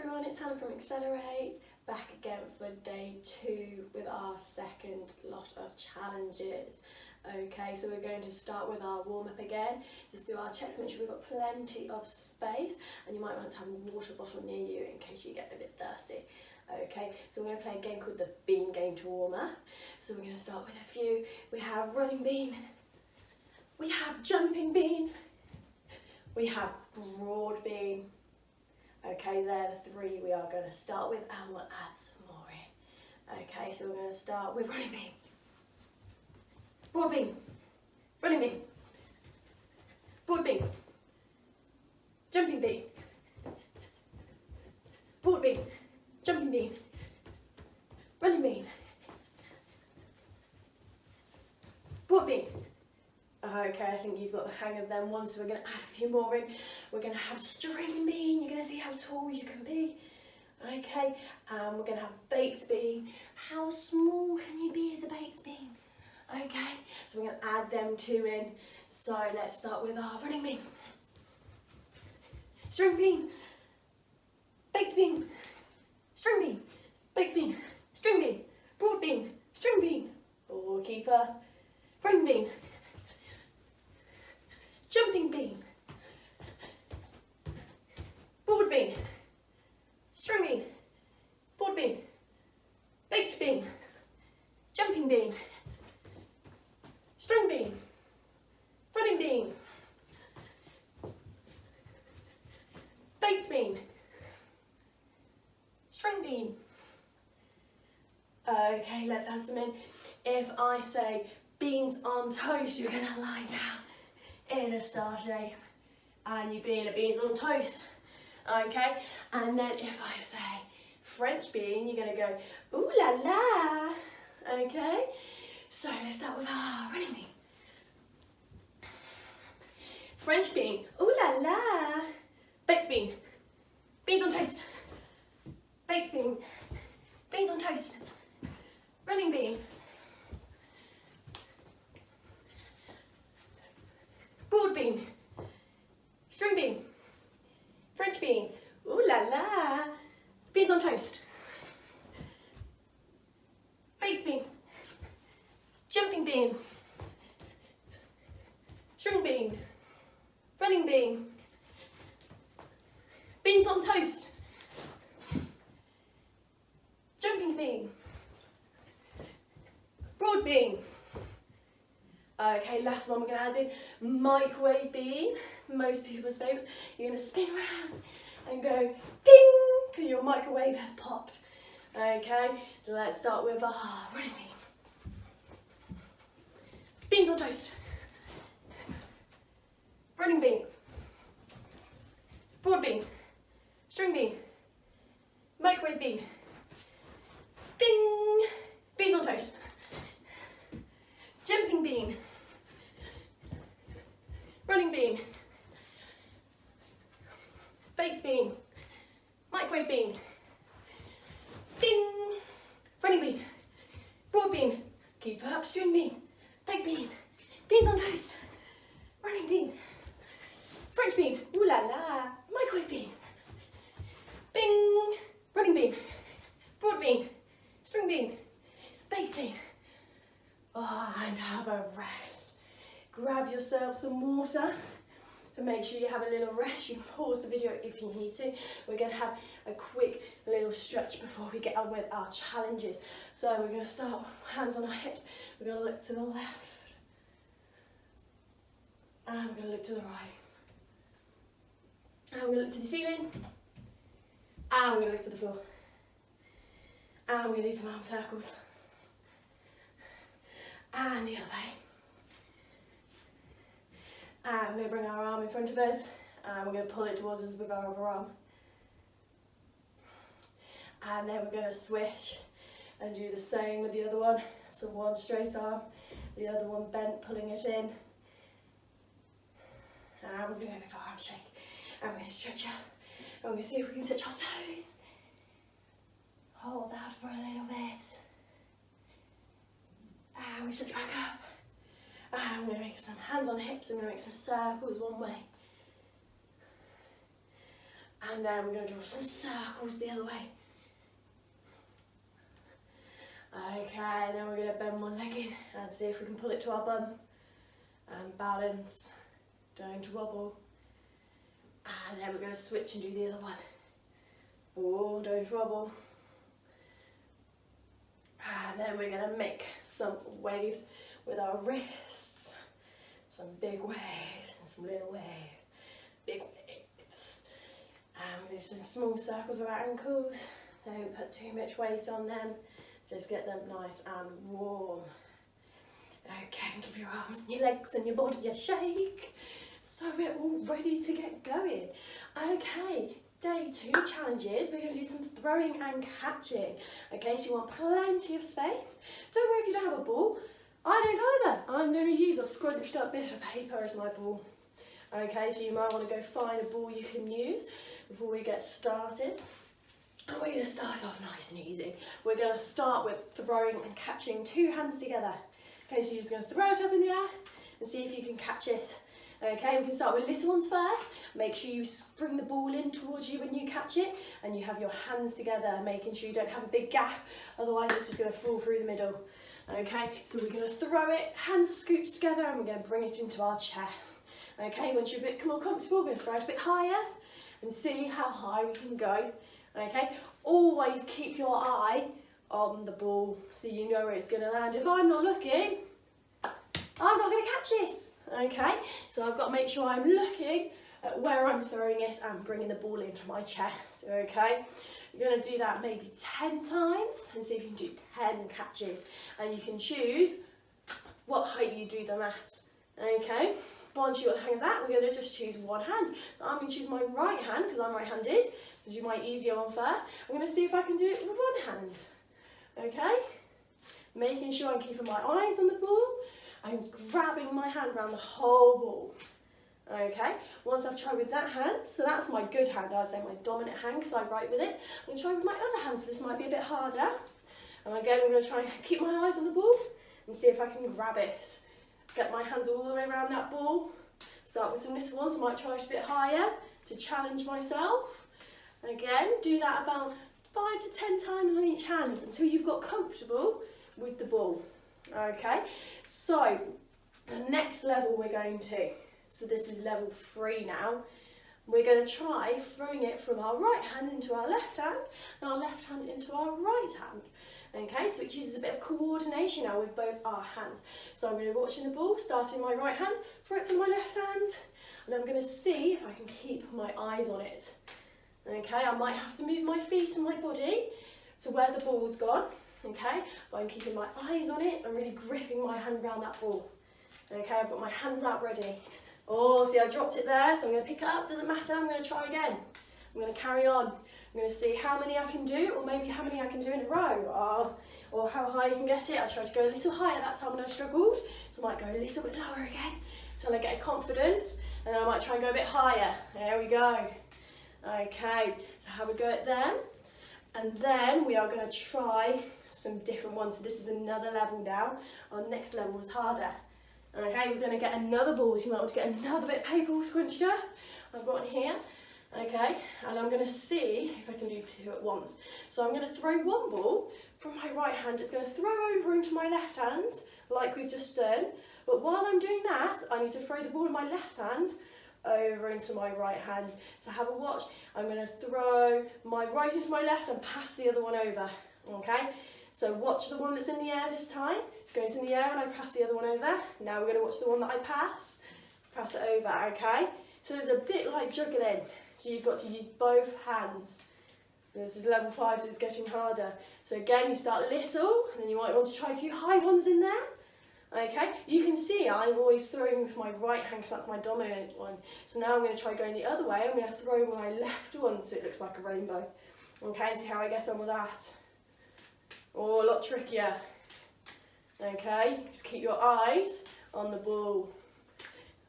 everyone, it's Hannah from Excelr8, back again for day 2 with our second lot of challenges. Okay, so we're going to start with our warm-up again. Just do our checks, make sure we've got plenty of space, and you might want to have a water bottle near you in case you get a bit thirsty. Okay, so we're going to play a game called the bean game to warm up. So we're going to start with a few. We have running bean, we have jumping bean, we have broad bean. Okay, they're the 3 we are going to start with, and we'll add some more in. Okay, so we're going to start with running bean, broad bean, running bean, broad bean, jumping bean, broad bean, jumping bean, running bean, broad bean. Okay, I think you've got the hang of them ones, so we're going to add a few more in. We're going to have string bean, you're going to see how tall you can be. Okay, we're going to have baked bean. How small can you be as a baked bean? Okay, so we're going to add them 2 in. So let's start with our running bean, string bean, baked bean, string bean, baked bean, string bean, broad bean, string bean, ball keeper, running bean, jumping bean, broad bean, string bean, broad bean, baked bean, jumping bean, string bean, running bean, baked bean, string bean. Okay, let's add some in. If I say beans on toast, you're going to lie down in a star shape, and you be in a beans on toast. Okay, and then if I say French bean, you're going to go ooh la la. Okay, so let's start with our running bean, French bean, ooh la la, baked bean, beans on toast, baked bean, beans on toast, running bean, broad bean, string bean, French bean, ooh la la, beans on toast, baked bean, jumping bean, string bean, running bean, beans on toast, jumping bean, broad bean. Okay, last one we're going to add in microwave bean, most people's favourites. You're going to spin around and go ding, because your microwave has popped. Okay, so let's start with running bean, beans on toast, running bean, broad bean, string bean, microwave bean, ding, beans on toast, jumping bean, running bean, baked bean, microwave bean, ding, running bean, broad bean, keep up, string bean, baked bean, beans on toast, running bean, French bean, ooh la la, microwave bean, bing, running bean, broad bean, string bean, baked bean. Oh, and have a rest. Grab yourself some water to make sure you have a little rest. You can pause the video if you need to. We're going to have a quick little stretch before we get on with our challenges. So we're going to start hands on our hips. We're going to look to the left. And we're going to look to the right. And we're going to look to the ceiling. And we're going to look to the floor. And we're going to do some arm circles. And the other way. And we're going to bring our arm in front of us, and we're going to pull it towards us with our other arm. And then we're going to switch and do the same with the other one. So one straight arm, the other one bent, pulling it in. And we're doing a bit of arm shake. And we're going to stretch up. And we're going to see if we can touch our toes. Hold that for a little bit. And we stretch back up. And I'm going to make some hands on hips. I'm going to make some circles one way. And then we're going to draw some circles the other way. Okay, then we're going to bend one leg in and see if we can pull it to our bum. And balance, don't wobble. And then we're going to switch and do the other one. Oh, don't wobble. And then we're going to make some waves with our wrists. Some big waves and some little waves. Big waves. And we do some small circles with our ankles. Don't put too much weight on them. Just get them nice and warm. Okay, and give your arms and your legs and your body a shake. So we're all ready to get going. Okay, day 2 challenges. We're going to do some throwing and catching. Okay, so you want plenty of space. Don't worry if you don't have a ball. I don't either. I'm going to use a scrunched up bit of paper as my ball. Okay, so you might want to go find a ball you can use before we get started. And we're going to start off nice and easy. We're going to start with throwing and catching 2 hands together. Okay, so you're just going to throw it up in the air and see if you can catch it. Okay, we can start with little ones first. Make sure you bring the ball in towards you when you catch it and you have your hands together, making sure you don't have a big gap, otherwise it's just going to fall through the middle. Okay, so we're going to throw it, hands scooped together, and we're going to bring it into our chest. Okay, once you're a bit more comfortable, we're going to throw it a bit higher and see how high we can go. Okay, always keep your eye on the ball so you know where it's going to land. If I'm not looking, I'm not going to catch it. Okay, so I've got to make sure I'm looking at where I'm throwing it and bringing the ball into my chest. Okay, you're going to do that maybe 10 times and see if you can do 10 catches, and you can choose what height you do them at. Okay, once you've got the hang of that, we're going to just choose one hand. I'm going to choose my right hand because I'm right-handed, so do my easier one first. I'm going to see if I can do it with one hand. Okay, making sure I'm keeping my eyes on the ball and grabbing my hand around the whole ball. Okay, once I've tried with that hand, so that's my good hand, I'd say my dominant hand because I write with it. I'm going to try with my other hand, so this might be a bit harder. And again, I'm going to try and keep my eyes on the ball and see if I can grab it. Get my hands all the way around that ball. Start with some little ones, I might try it a bit higher to challenge myself. And again, do that about 5 to 10 times on each hand until you've got comfortable with the ball. Okay, so the next level we're going to, so this is level 3 now, we're going to try throwing it from our right hand into our left hand and our left hand into our right hand. Okay, so it uses a bit of coordination now with both our hands. So I'm going to be watching the ball, starting my right hand, throw it to my left hand, and I'm going to see if I can keep my eyes on it. Okay, I might have to move my feet and my body to where the ball's gone. Okay, but I'm keeping my eyes on it. I'm really gripping my hand around that ball. Okay, I've got my hands out ready. Oh, see, I dropped it there, so I'm going to pick it up. Doesn't matter, I'm going to try again. I'm going to carry on. I'm going to see how many I can do, or maybe how many I can do in a row, or how high you can get it. I tried to go a little higher that time when I struggled, so I might go a little bit lower again until I get confident, and then I might try and go a bit higher. There we go. Okay, so have a go at them, and then we are going to try some different ones. So this is another level now. Our next level was harder. Okay, we're going to get another ball. So you might want to get another bit of paper all scrunched up. I've got one here. Okay, and I'm going to see if I can do 2 at once. So I'm going to throw one ball from my right hand. It's going to throw over into my left hand, like we've just done. But while I'm doing that, I need to throw the ball in my left hand over into my right hand. So have a watch. I'm going to throw my right into my left and pass the other one over. Okay, so watch the one that's in the air this time. It goes in the air and I pass the other one over. Now we're going to watch the one that I pass it over. Okay, so it's a bit like juggling. So you've got to use both hands. This is level 5, so it's getting harder. So again, you start little, and then you might want to try a few high ones in there. Okay, you can see I'm always throwing with my right hand because that's my dominant one. So now I'm going to try going the other way. I'm going to throw my left one so it looks like a rainbow. Okay, and see how I get on with that. Oh, a lot trickier. Okay, just keep your eyes on the ball.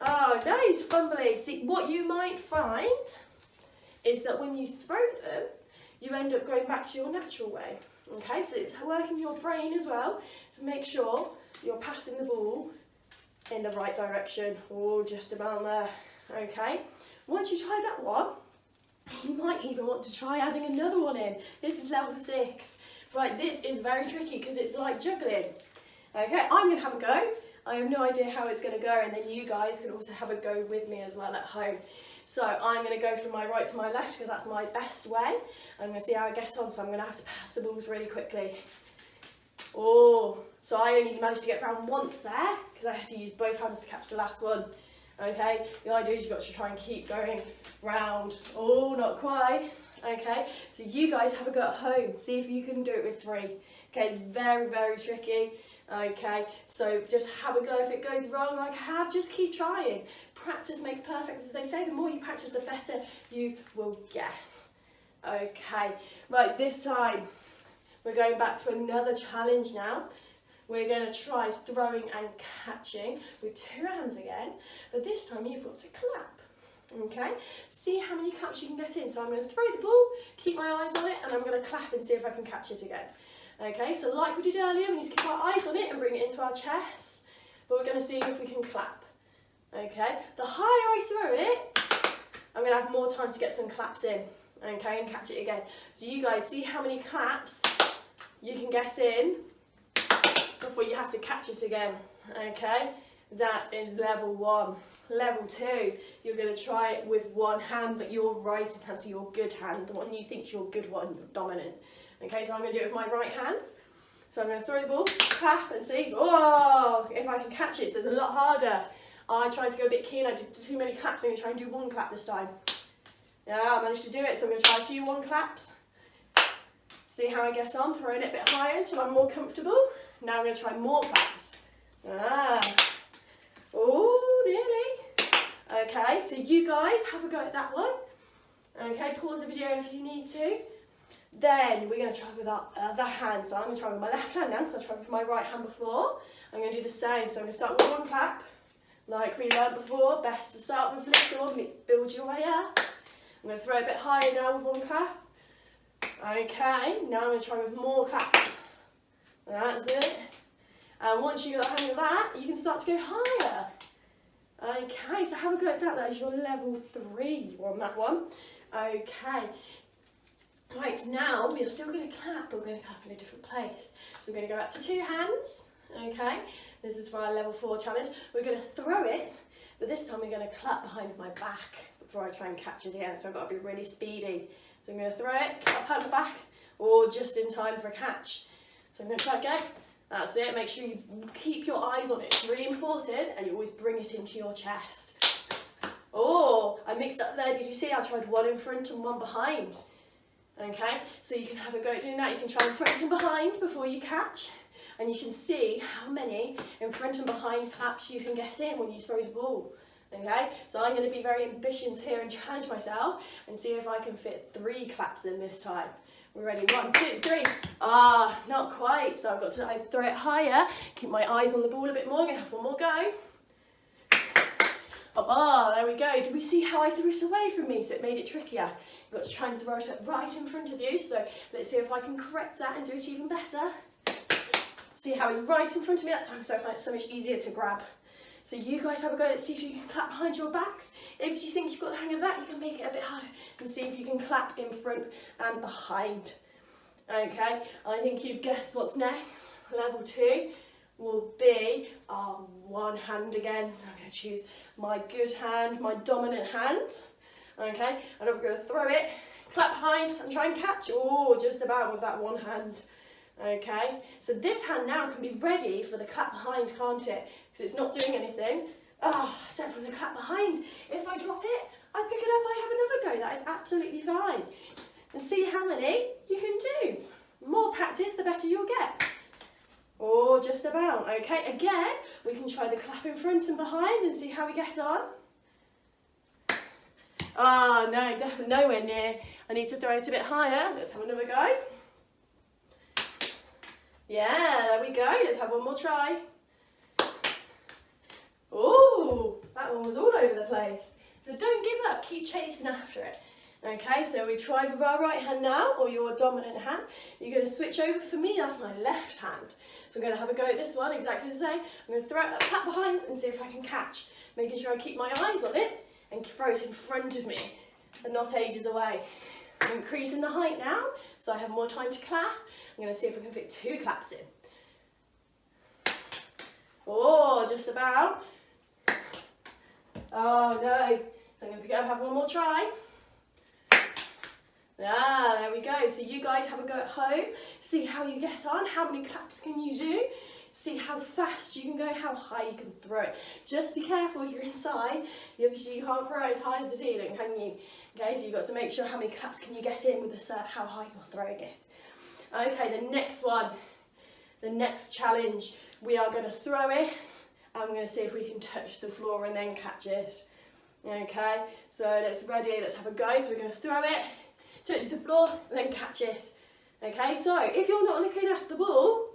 Oh, nice, fumbling. See, what you might find is that when you throw them, you end up going back to your natural way. Okay, so it's working your brain as well to make sure you're passing the ball in the right direction, or just about there. Okay, once you try that one, You might even want to try adding another one in. This is level 6. Right, this is very tricky because it's like juggling. Okay, I'm going to have a go. I have no idea how it's going to go, and then you guys can also have a go with me as well at home. So I'm going to go from my right to my left because that's my best way. I'm going to see how I get on, so I'm going to have to pass the balls really quickly. Oh, so I only managed to get round once there because I had to use both hands to catch the last one. Okay, the idea is you've got to try and keep going round. Oh, not quite. Okay, so you guys have a go at home. See if you can do it with 3. Okay, it's very, very tricky. Okay, so just have a go. If it goes wrong, like I have, just keep trying. Practice makes perfect, as they say. The more you practice, the better you will get. Okay, right, this time we're going back to another challenge now. We're going to try throwing and catching with 2 hands again, but this time you've got to clap. Okay, see how many claps you can get in. So I'm going to throw the ball, keep my eyes on it, and I'm going to clap and see if I can catch it again. Okay, so like we did earlier, we need to keep our eyes on it and bring it into our chest, but we're going to see if we can clap. Okay, the higher I throw it, I'm going to have more time to get some claps in, okay, and catch it again. So you guys see how many claps you can get in before you have to catch it again. Okay, that is level 1. Level 2, you're going to try it with 1 hand, but your right hand, so your good hand, the one you think is your good one, your dominant. Okay, so I'm going to do it with my right hand. So I'm going to throw the ball, clap and see, oh, if I can catch it. So it's a lot harder. I tried to go a bit keen, I did too many claps. I'm going to try and do 1 clap this time. Yeah, I managed to do it, so I'm going to try a few 1 claps. See how I get on, throwing it a bit higher until I'm more comfortable. Now I'm going to try more claps. Oh, nearly. Okay, so you guys have a go at that one. Okay, pause the video if you need to. Then we're going to try with our other hand. So I'm going to try with my left hand now, because I tried with my right hand before. I'm going to do the same. So I'm going to start with 1 clap, like we learned before. Best to start with little, build your way up. I'm going to throw it a bit higher now with 1 clap. Okay, now I'm going to try with more claps. That's it. And once you got the hang of that, you can start to go higher. Okay, so have a go at that. That is your level 3 on that one. Okay. Right, now we are still going to clap, but we're going to clap in a different place. So we're going to go back to 2 hands, okay? This is for our level 4 challenge. We're going to throw it, but this time we're going to clap behind my back before I try and catch it again. So I've got to be really speedy. So I'm going to throw it, clap behind my back, or just in time for a catch. So I'm going to try again. That's it. Make sure you keep your eyes on it. It's really important, and you always bring it into your chest. Oh, I mixed up there. Did you see? I tried 1 in front and 1 behind. Okay, so you can have a go at doing that. You can try in front and behind before you catch, and you can see how many in front and behind claps you can get in when you throw the ball. Okay, so I'm going to be very ambitious here and challenge myself and see if I can fit 3 claps in this time. We're ready, 1, 2, 3. Ah, not quite, so I've got to throw it higher, keep my eyes on the ball a bit more. I'm going to have 1 more go. Oh, there we go. Did we see how I threw it away from me, so it made it trickier? You've got to try and throw it right in front of you, so let's see if I can correct that and do it even better. See how it's right in front of me that time, so I find it so much easier to grab. So you guys have a go. Let's see if you can clap behind your backs. If you think you've got the hang of that, you can make it a bit harder and see if you can clap in front and behind. Okay, I think you've guessed what's next. Level 2 will be our 1 hand again. So I'm going to choose my good hand, my dominant hand. Okay, and I'm going to throw it, clap behind and try and catch. Oh, just about with that 1 hand. Okay, so this hand now can be ready for the clap behind, can't it? Because it's not doing anything. Except from the clap behind. If I drop it, I pick it up, I have another go. That is absolutely fine. And see how many you can do. More practice, the better you'll get. Oh, just about. Okay, again, we can try the clap in front and behind and see how we get on. No, definitely nowhere near. I need to throw it a bit higher. Let's have another go. Yeah, there we go. Let's have 1 more try. Oh, that one was all over the place. So don't give up, keep chasing after it. Okay, so we tried with our right hand now, or your dominant hand. You're going to switch over. For me, that's my left hand. So I'm going to have a go at this one, exactly the same. I'm going to throw it up, clap behind and see if I can catch. Making sure I keep my eyes on it and throw it in front of me. are not ages away. I'm increasing the height now, so I have more time to clap. I'm going to see if I can fit 2 claps in. Oh, just about. Oh no. So I'm going to go have one more try. Ah, there we go. So you guys have a go at home. See how you get on. How many claps can you do? See how fast you can go, how high you can throw it. Just be careful if you're inside. You can't throw as high as the ceiling, can you? Okay, so you've got to make sure how many claps can you get in with how high you're throwing it. Okay, the next one, the next challenge, we are going to throw it and we're going to see if we can touch the floor and then catch it. Okay, so let's have a go. So we're going to throw it, touch the floor, and then catch it. Okay, so if you're not looking at the ball,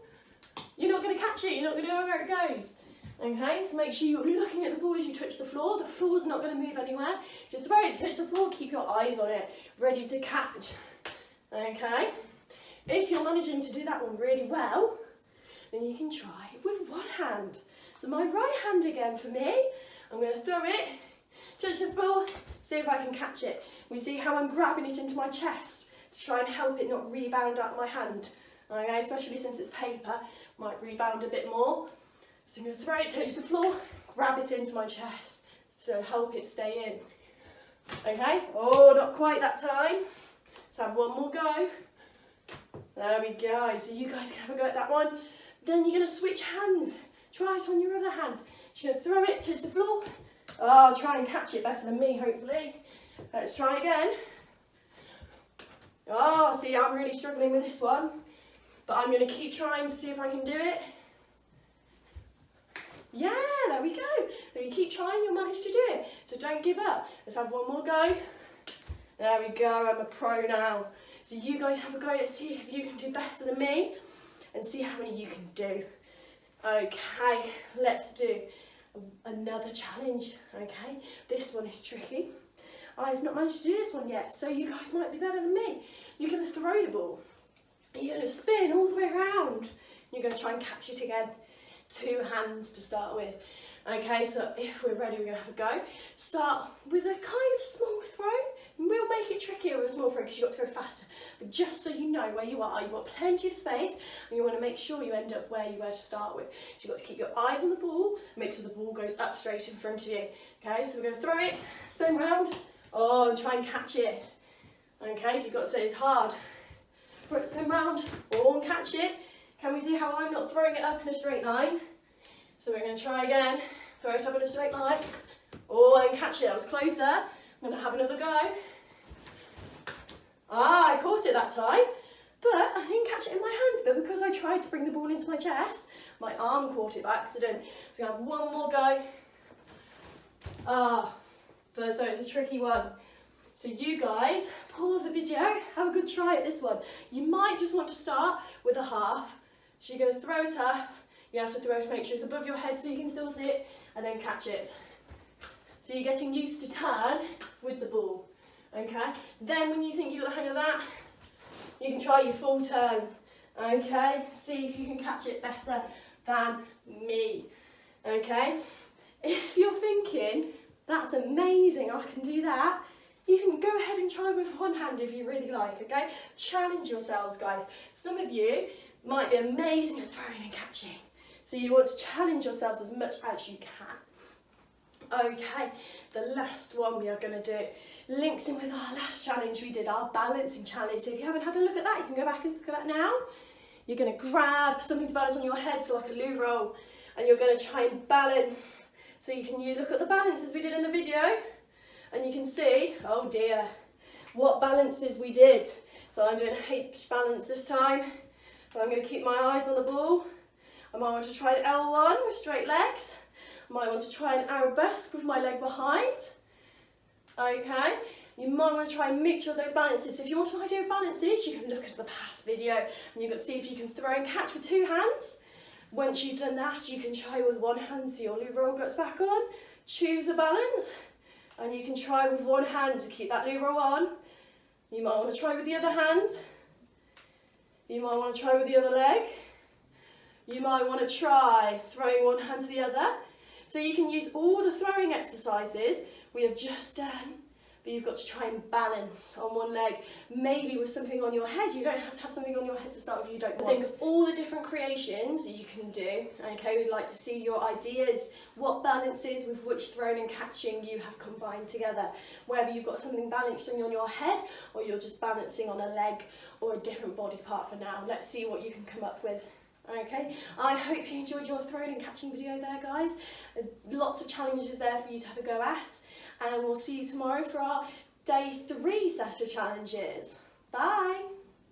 you're not going to catch it, you're not going to know where it goes. Okay, so make sure you're looking at the ball as you touch the floor. The floor's not going to move anywhere. You throw it, touch the floor, keep your eyes on it, ready to catch. Okay, if you're managing to do that one really well, then you can try it with one hand. So my right hand again for me, I'm going to throw it, touch the floor, see if I can catch it. We see how I'm grabbing it into my chest to try and help it not rebound out of my hand. Okay, especially since it's paper, might rebound a bit more. So I'm going to throw it, touch the floor, grab it into my chest, so help it stay in. Okay, oh, not quite that time. Let's have one more go. There we go, so you guys can have a go at that one. Then you're going to switch hands. Try it on your other hand. You're going to throw it, touch the floor. Oh, try and catch it better than me, hopefully. Let's try again. Oh, see, I'm really struggling with this one. But I'm going to keep trying to see if I can do it. Yeah, there we go. If you keep trying, you'll manage to do it. So don't give up. Let's have one more go. There we go, I'm a pro now. So you guys have a go to see if you can do better than me and see how many you can do. Okay, let's do another challenge. Okay, this one is tricky. I've not managed to do this one yet, so you guys might be better than me. You're going to throw the ball. You're going to spin all the way around. You're going to try and catch it again. 2 hands to start with. Okay, so if we're ready, we're going to have a go. Start with a kind of small throw. We'll make it trickier with a small throw because you've got to go faster. But just so you know where you are, you've got plenty of space and you want to make sure you end up where you were to start with. So you've got to keep your eyes on the ball, make sure the ball goes up straight in front of you. Okay, so we're going to throw it, spin round, oh, and try and catch it. Okay, so you've got to say it's hard. Throw it, spin round, oh, and catch it. Can we see how I'm not throwing it up in a straight line? So we're going to try again. Throw it up in a straight line. Oh, and catch it. That was closer. I'm going to have another go. Ah, I caught it that time. But I didn't catch it in my hands. But because I tried to bring the ball into my chest, my arm caught it by accident. So I'm going to have one more go. Ah, so it's a tricky one. So you guys, pause the video, have a good try at this one. You might just want to start with a half. So you're going to throw it up. You have to throw it to make sure it's above your head so you can still see it, and then catch it. So you're getting used to turn with the ball. Okay? Then when you think you've got the hang of that, you can try your full turn. Okay? See if you can catch it better than me. Okay? If you're thinking, that's amazing, I can do that, you can go ahead and try with one hand if you really like, okay? Challenge yourselves, guys. Some of you might be amazing at throwing and catching. So you want to challenge yourselves as much as you can. Okay, the last one we are going to do links in with our last challenge we did, our balancing challenge. So if you haven't had a look at that, you can go back and look at that now. You're going to grab something to balance on your head, so like a loo roll, and you're going to try and balance. So you look at the balances we did in the video, and you can see, oh dear, what balances we did. So I'm doing a H balance this time. But I'm going to keep my eyes on the ball. I might want to try an L1 with straight legs. I might want to try an arabesque with my leg behind. Okay, you might want to try and mix those balances. So if you want an idea of balances, you can look at the past video and you've got to see if you can throw and catch with 2 hands. Once you've done that, you can try with 1 hand so your loo roll goes back on. Choose a balance and you can try with 1 hand to keep that loo roll on. You might want to try with the other hand. You might want to try with the other leg. You might want to try throwing 1 hand to the other. So you can use all the throwing exercises we have just done, but you've got to try and balance on one leg, maybe with something on your head. You don't have to have something on your head to start with if you don't want. Think of all the different creations you can do. Okay, we'd like to see your ideas, what balances with which throwing and catching you have combined together, whether you've got something balancing on your head or you're just balancing on a leg or a different body part for now. Let's see what you can come up with. Okay, I hope you enjoyed your throwing and catching video there, guys. Lots of challenges there for you to have a go at, and we'll see you tomorrow for our day 3 set of challenges. Bye!